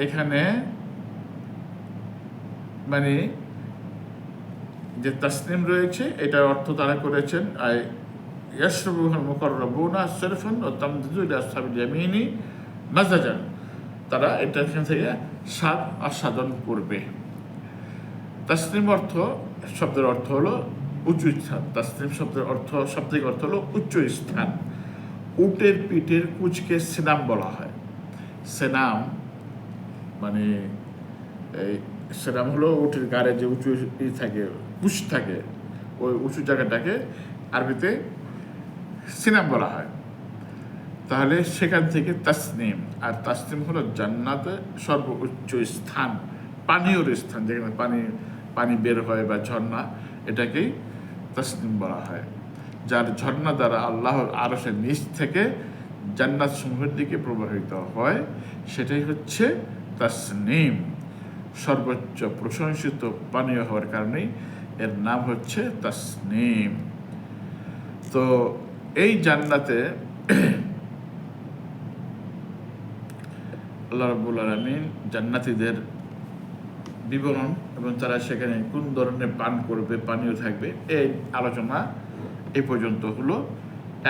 এখানে মানে যে তাসনিম রয়েছে, এটার অর্থ তারা করেছেন ইয়াশরাবুল মুকাররাবুনা সিরফান ও তামজুজু লিআসহাবিল ইয়ামিন মাজাজান, তারা এটা এখান থেকে স্বাদ আস্বাদন করবে। তাসনিম শব্দের অর্থ হলো উঁচু স্থান। তাসনিম শব্দের শাব্দিক অর্থ হলো উচ্চ স্থান। উটের পিঠের কুচকে সেনাম বলা হয়। সেনাম মানে এই সেনাম হলো উটের গাড়ে যে উঁচু থাকে, কুচ থাকে, ওই উঁচু জায়গাটাকে আরবিতে সিনাম বলা হয়। তাহলে সেখান থেকে তাসনিম, আর তাসনিম হলো জান্নাতে সর্বোচ্চ স্থান, পানীয় স্থান, যেখানে পানি বের হয় বা ঝর্ণা, এটাকেই তাসনিম বলা হয়। যার ঝর্ণা দ্বারা আল্লাহর আরশের নিচ থেকে জান্নাত সমূহের দিকে প্রবাহিত হয়, সেটাই হচ্ছে তাসনিম। সর্বোচ্চ প্রশংসিত পানীয় হওয়ার কারণেই এর নাম হচ্ছে তাসনিম। তো এই জান্নাতে আল্লাহ রাব্বুল আলামিন জান্নাতীদের বিবরণ এবং তারা সেখানে কোন ধরনের পান করবে, পানীয় থাকবে, এই আলোচনা এই পর্যন্ত হলো।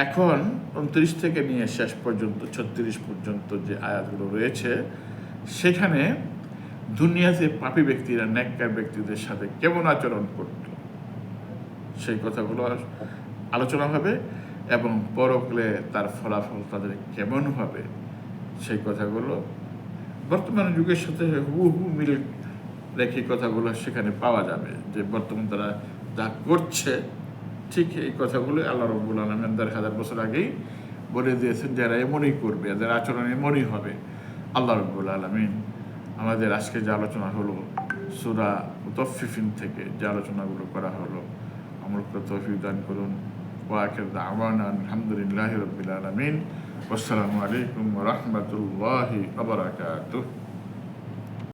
এখন 29 থেকে নিয়ে শেষ পর্যন্ত 36 পর্যন্ত যে আয়াতগুলো রয়েছে, সেখানে দুনিয়াতে পাপী ব্যক্তিরা নেককার ব্যক্তিদের সাথে কেমন আচরণ করত সেই কথাগুলো আলোচনা হবে, এবং পরকালে তার ফলাফল তাদের কেমন হবে সেই কথাগুলো বর্তমান যুগের সাথে হুবহু মিল রেখে কথাগুলো সেখানে পাওয়া যাবে। যে বর্তমান তারা যা করছে, ঠিক এই কথাগুলো আল্লাহ রাব্বুল আলামিন 1000 বছর আগেই বলে দিয়েছেন, যারা এমনই করবে, এদের আচরণ এমনই হবে। আল্লাহ রাব্বুল আলামিন আমাদের আজকে যে আলোচনা হলো সূরা মুতাফফিফিন থেকে যে আলোচনাগুলো করা হলো, আমলকে তৌফিক দান করুন। ওয়া আখিরু দাওয়ানা আলহামদুলিল্লাহি রাব্বিল আলামিন। ওয়াসসালামু আলাইকুম ওয়া রাহমাতুল্লাহি ওয়া বারাকাতুহু।